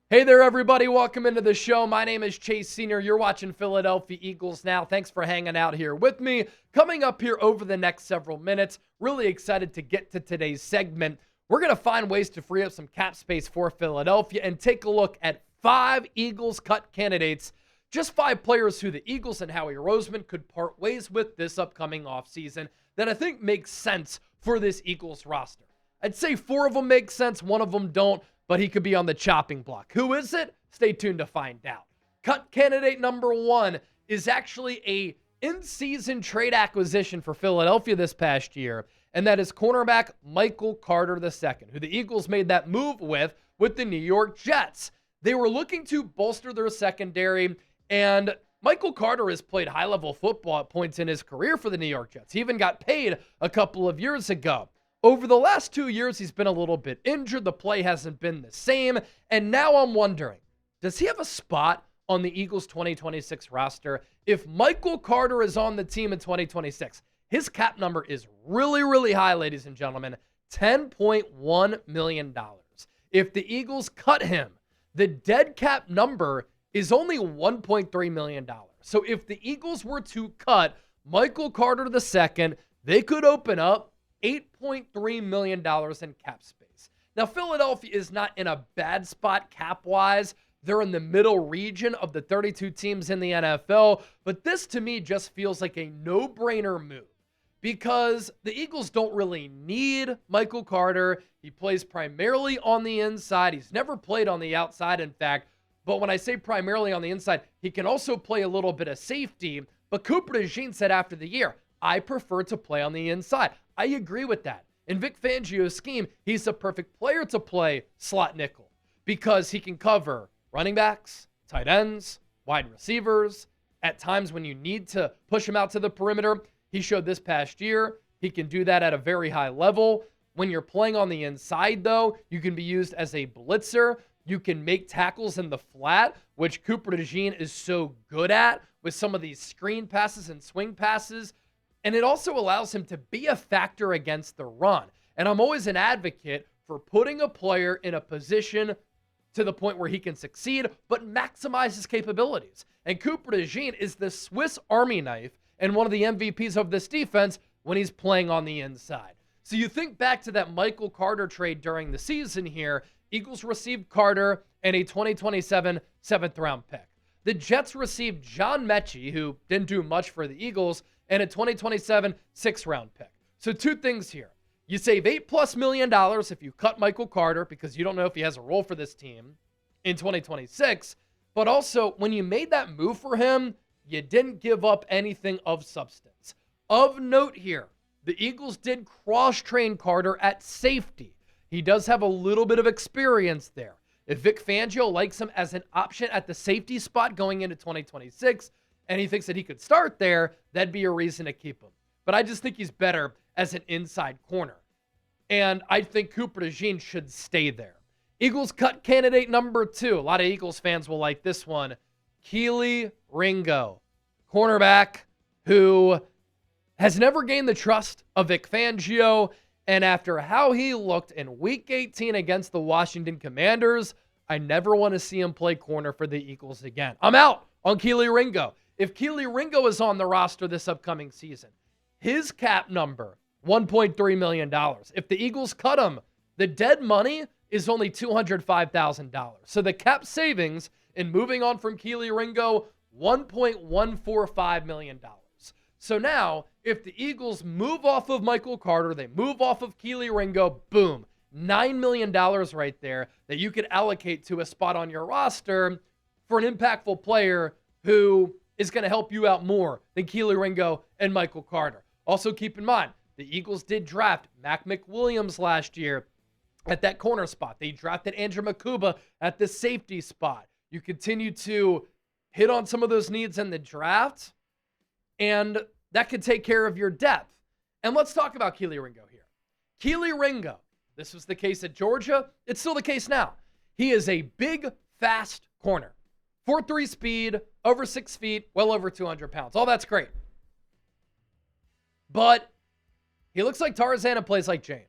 Hey there, everybody. Welcome into the show. My name is Chase Senior. You're watching Philadelphia Eagles Now. Thanks for hanging out here with me. Coming up here over the next several minutes, really excited to get to today's segment. We're going to find ways to free up some cap space for Philadelphia and take a look at 5 Eagles cut candidates, just 5 players who the Eagles and Howie Roseman could part ways with this upcoming offseason that I think makes sense for this Eagles roster. I'd say 4 of them make sense, 1 of them don't, but he could be on the chopping block. Who is it? Stay tuned to find out. Cut candidate number 1 is actually a in-season trade acquisition for Philadelphia this past year, and that is cornerback Michael Carter II, who the Eagles made that move with the New York Jets. They were looking to bolster their secondary, and Michael Carter has played high-level football at points in his career for the New York Jets. He even got paid a couple of years ago. Over the last 2 years, he's been a little bit injured. The play hasn't been the same. And now I'm wondering, does he have a spot on the Eagles 2026 roster? If Michael Carter is on the team in 2026, his cap number is really, really high, ladies and gentlemen, $10.1 million. If the Eagles cut him, the dead cap number is only $1.3 million. So if the Eagles were to cut Michael Carter II, they could open up $8.3 million in cap space. Now, Philadelphia is not in a bad spot cap-wise. They're in the middle region of the 32 teams in the NFL, but this to me just feels like a no-brainer move because the Eagles don't really need Michael Carter. He plays primarily on the inside. He's never played on the outside, in fact, but when I say primarily on the inside, he can also play a little bit of safety, but Cooper DeJean said after the year, I prefer to play on the inside. I agree with that. In Vic Fangio's scheme, he's the perfect player to play slot nickel because he can cover running backs, tight ends, wide receivers. At times when you need to push him out to the perimeter, he showed this past year he can do that at a very high level. When you're playing on the inside, though, you can be used as a blitzer. You can make tackles in the flat, which Cooper DeJean is so good at with some of these screen passes and swing passes. And it also allows him to be a factor against the run. And I'm always an advocate for putting a player in a position to the point where he can succeed, but maximize his capabilities. And Cooper DeJean is the Swiss Army knife and one of the MVPs of this defense when he's playing on the inside. So you think back to that Michael Carter trade during the season here. Eagles received Carter and a 2027 7th-round pick. The Jets received John Mechie, who didn't do much for the Eagles, and a 2027 6th-round pick. So 2 things here. You save $8+ million if you cut Michael Carter because you don't know if he has a role for this team in 2026. But also, when you made that move for him, you didn't give up anything of substance. Of note here, the Eagles did cross-train Carter at safety. He does have a little bit of experience there. If Vic Fangio likes him as an option at the safety spot going into 2026, and he thinks that he could start there, that'd be a reason to keep him. But I just think he's better as an inside corner. And I think Cooper DeJean should stay there. Eagles cut candidate number 2. A lot of Eagles fans will like this one. Kelee Ringo, cornerback who has never gained the trust of Vic Fangio. And after how he looked in Week 18 against the Washington Commanders, I never want to see him play corner for the Eagles again. I'm out on Kelee Ringo. If Kelee Ringo is on the roster this upcoming season, his cap number, $1.3 million. If the Eagles cut him, the dead money is only $205,000. So the cap savings in moving on from Kelee Ringo, $1.145 million. So now, if the Eagles move off of Michael Carter, they move off of Kelee Ringo, boom, $9 million right there that you could allocate to a spot on your roster for an impactful player who is going to help you out more than Kelee Ringo and Michael Carter. Also keep in mind, the Eagles did draft Mac McWilliams last year at that corner spot. They drafted Andrew Makuba at the safety spot. You continue to hit on some of those needs in the draft, and that could take care of your depth. And let's talk about Kelee Ringo here. Kelee Ringo, this was the case at Georgia. It's still the case now. He is a big, fast corner. 4.3 speed, over 6 feet, well over 200 pounds. All that's great. But he looks like Tarzan and plays like Jane.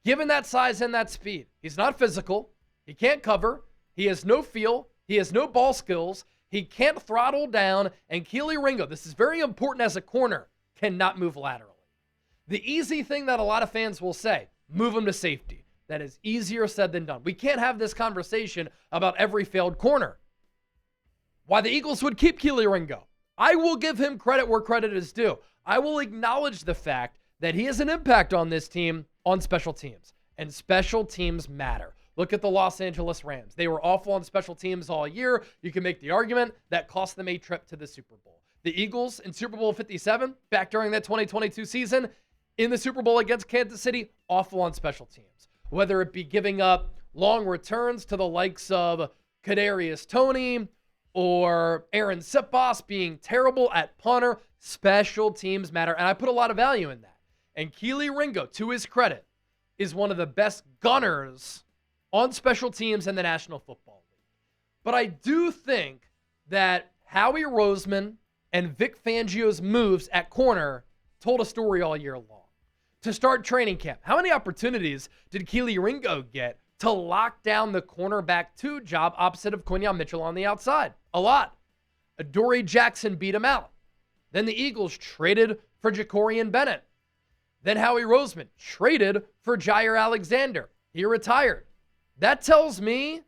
Given that size and that speed, he's not physical. He can't cover. He has no feel. He has no ball skills. He can't throttle down. And Kelee Ringo, this is very important as a corner, cannot move laterally. The easy thing that a lot of fans will say, move him to safety. That is easier said than done. We can't have this conversation about every failed corner. Why the Eagles would keep Kelee Ringo. I will give him credit where credit is due. I will acknowledge the fact that he has an impact on this team on special teams. And special teams matter. Look at the Los Angeles Rams. They were awful on special teams all year. You can make the argument that cost them a trip to the Super Bowl. The Eagles in Super Bowl 57, back during that 2022 season, in the Super Bowl against Kansas City, awful on special teams. Whether it be giving up long returns to the likes of Kadarius Toney or Aaron Sipos being terrible at punter, special teams matter. And I put a lot of value in that. And Kelee Ringo, to his credit, is one of the best gunners on special teams in the National Football League. But I do think that Howie Roseman and Vic Fangio's moves at corner told a story all year long. To start training camp, how many opportunities did Kelee Ringo get to lock down the cornerback 2 job opposite of Quinyon Mitchell on the outside? A lot. Adoree Jackson beat him out. Then the Eagles traded for Jakorian Bennett. Then Howie Roseman traded for Jair Alexander. He retired. That tells me,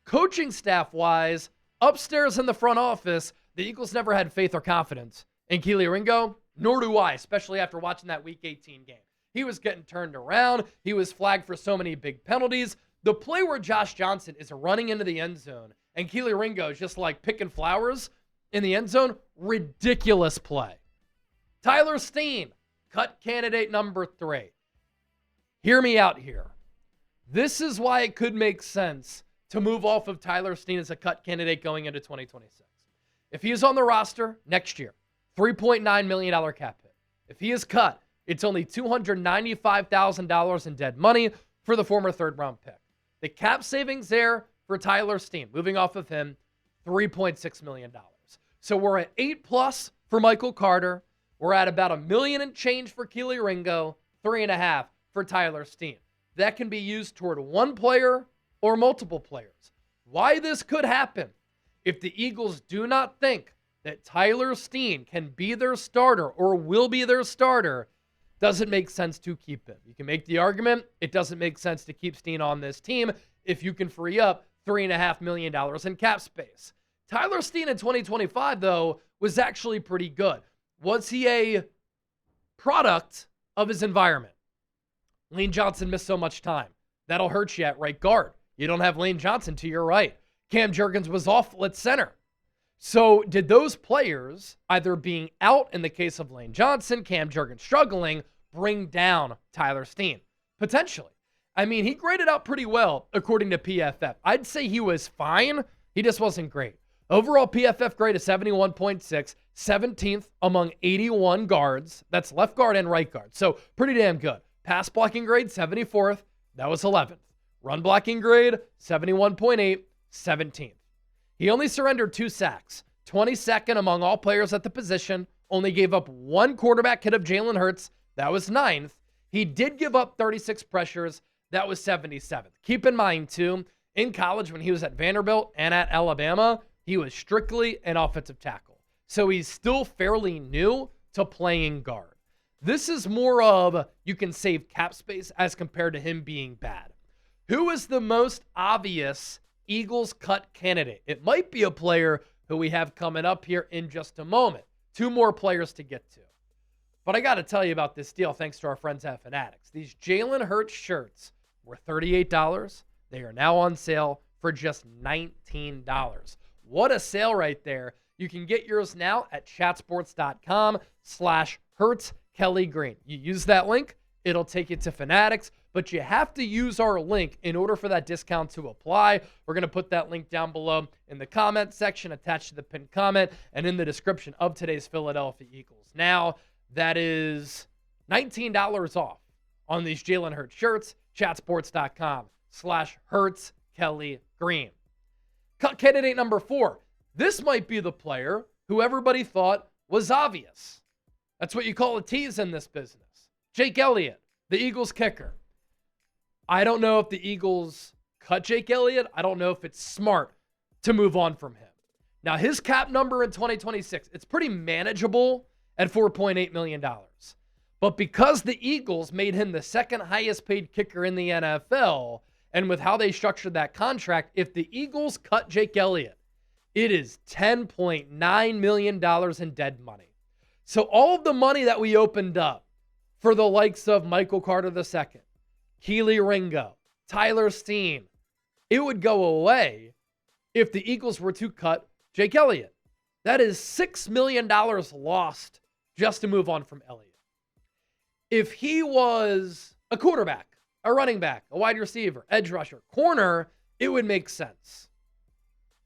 coaching staff-wise, upstairs in the front office, the Eagles never had faith or confidence in Kelee Ringo, nor do I, especially after watching that Week 18 game. He was getting turned around. He was flagged for so many big penalties. The play where Josh Johnson is running into the end zone and Kelee Ringo is just like picking flowers in the end zone, ridiculous play. Tyler Steen, cut candidate number 3. Hear me out here. This is why it could make sense to move off of Tyler Steen as a cut candidate going into 2026. If he is on the roster next year, $3.9 million cap hit. If he is cut, it's only $295,000 in dead money for the former third-round pick. The cap savings there for Tyler Steen, moving off of him, $3.6 million. So we're at 8+ for Michael Carter. We're at about $1 million and change for Kelee Ringo, 3.5 for Tyler Steen. That can be used toward one player or multiple players. Why this could happen, if the Eagles do not think that Tyler Steen can be their starter or will be their starter, doesn't make sense to keep him. You can make the argument it doesn't make sense to keep Steen on this team if you can free up $3.5 million in cap space. Tyler Steen in 2025, though, was actually pretty good. Was he a product of his environment? Lane Johnson missed so much time. That'll hurt you at right guard. You don't have Lane Johnson to your right. Cam Jurgens was awful at center. So did those players, either being out in the case of Lane Johnson, Cam Jurgens struggling, bring down Tyler Steen? Potentially. I mean, he graded out pretty well according to PFF. I'd say he was fine. He just wasn't great. Overall PFF grade is 71.6, 17th among 81 guards. That's left guard and right guard. So pretty damn good. Pass blocking grade, 74th. That was 11th. Run blocking grade, 71.8, 17th. He only surrendered 2 sacks, 22nd among all players at the position, only gave up 1 quarterback hit of Jalen Hurts. That was 9th. He did give up 36 pressures. That was 77th. Keep in mind, too, in college when he was at Vanderbilt and at Alabama, he was strictly an offensive tackle. So he's still fairly new to playing guard. This is more of you can save cap space as compared to him being bad. Who is the most obvious Eagles cut candidate? It might be a player who we have coming up here in just a moment. 2 more players to get to. But I got to tell you about this deal thanks to our friends at Fanatics. These Jalen Hurts shirts were $38. They are now on sale for just $19. What a sale right there. You can get yours now at chatsports.com/HurtsKellyGreen. You use that link, it'll take you to Fanatics, but you have to use our link in order for that discount to apply. We're going to put that link down below in the comment section attached to the pinned comment and in the description of today's Philadelphia Eagles. Now, that is $19 off on these Jalen Hurts shirts, chatsports.com/HurtsKellyGreen. Cut candidate number 4. This might be the player who everybody thought was obvious. That's what you call a tease in this business. Jake Elliott, the Eagles kicker. I don't know if the Eagles cut Jake Elliott, I don't know if it's smart to move on from him. Now, his cap number in 2026, it's pretty manageable at $4.8 million. But because the Eagles made him the second highest paid kicker in the NFL, and with how they structured that contract, if the Eagles cut Jake Elliott, it is $10.9 million in dead money. So all of the money that we opened up for the likes of Michael Carter II, Kelee Ringo, Tyler Steen, it would go away if the Eagles were to cut Jake Elliott. That is $6 million lost just to move on from Elliott. If he was a quarterback, a running back, a wide receiver, edge rusher, corner, it would make sense.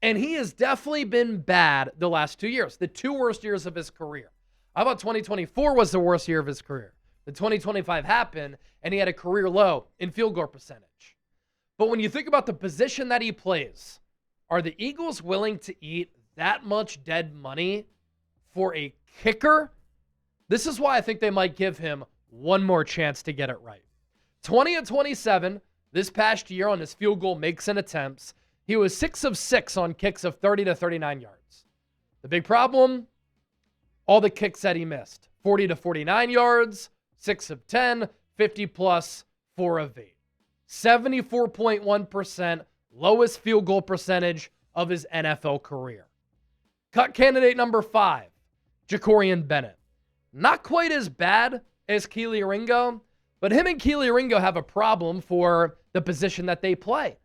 And he has definitely been bad the last 2 years, the 2 worst years of his career. How about 2024 was the worst year of his career? The 2025 happened, and he had a career low in field goal percentage. But when you think about the position that he plays, are the Eagles willing to eat that much dead money for a kicker? This is why I think they might give him one more chance to get it right. 20 of 27 this past year on his field goal makes and attempts. He was 6 of 6 on kicks of 30 to 39 yards. The big problem, all the kicks that he missed. 40 to 49 yards, 6 of 10, 50 plus, 4 of 8. 74.1%, lowest field goal percentage of his NFL career. Cut candidate number 5, Jakorian Bennett. Not quite as bad as Kelee Ringo, but him and Kelee Ringo have a problem for the position that they play.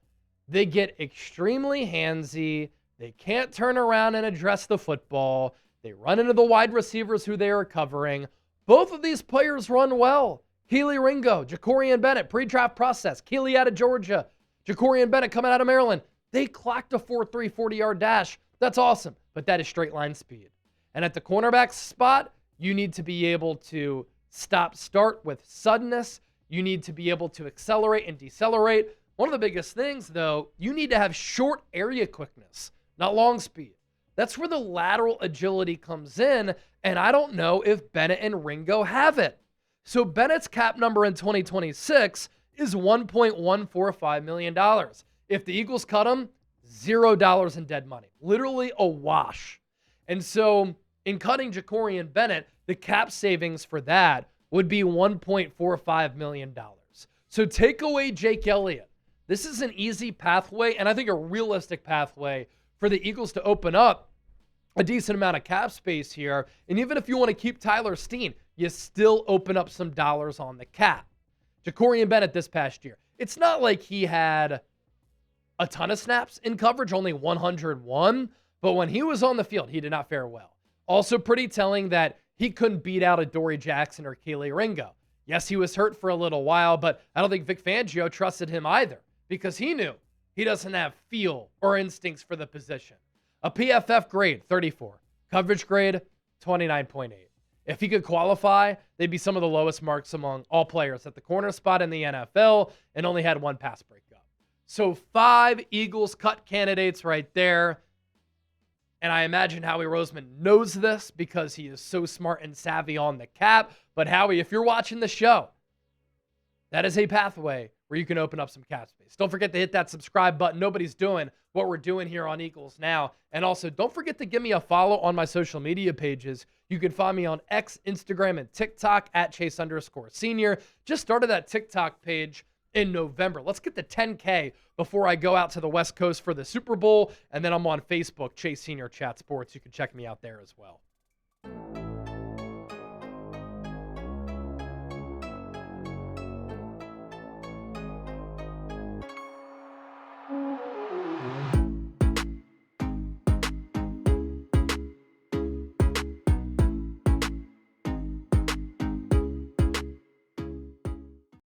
They get extremely handsy. They can't turn around and address the football. They run into the wide receivers who they are covering. Both of these players run well. Kelee Ringo, Jakorian Bennett, pre-draft process. Kelee out of Georgia, Jakorian Bennett coming out of Maryland. They clocked a 4.3 40-yard dash. That's awesome, but that is straight line speed. And at the cornerback spot, you need to be able to stop-start with suddenness. You need to be able to accelerate and decelerate. One of the biggest things, though, you need to have short area quickness, not long speed. That's where the lateral agility comes in, and I don't know if Bennett and Ringo have it. So Bennett's cap number in 2026 is $1.145 million. If the Eagles cut him, $0 in dead money. Literally a wash. And so in cutting Jakorian Bennett, the cap savings for that would be $1.45 million. So take away Jake Elliott. This is an easy pathway, and I think a realistic pathway for the Eagles to open up a decent amount of cap space here. And even if you want to keep Tyler Steen, you still open up some dollars on the cap. Jakorian Bennett this past year, it's not like he had a ton of snaps in coverage, only 101, but when he was on the field, he did not fare well. Also pretty telling that he couldn't beat out a Dory Jackson or Kelee Ringo. Yes, he was hurt for a little while, but I don't think Vic Fangio trusted him either because he knew he doesn't have feel or instincts for the position. A PFF grade, 34. Coverage grade, 29.8. If he could qualify, they'd be some of the lowest marks among all players at the corner spot in the NFL and only had 1 pass breakup. So 5 Eagles cut candidates right there. And I imagine Howie Roseman knows this because he is so smart and savvy on the cap. But Howie, if you're watching the show, that is a pathway where you can open up some cap space. Don't forget to hit that subscribe button. Nobody's doing what we're doing here on Eagles Now. And also, don't forget to give me a follow on my social media pages. You can find me on X, Instagram, and TikTok at Chase_Senior. Just started that TikTok page in November. Let's get to 10K before I go out to the West Coast for the Super Bowl. And then I'm on Facebook, Chase Senior Chat Sports. You can check me out there as well.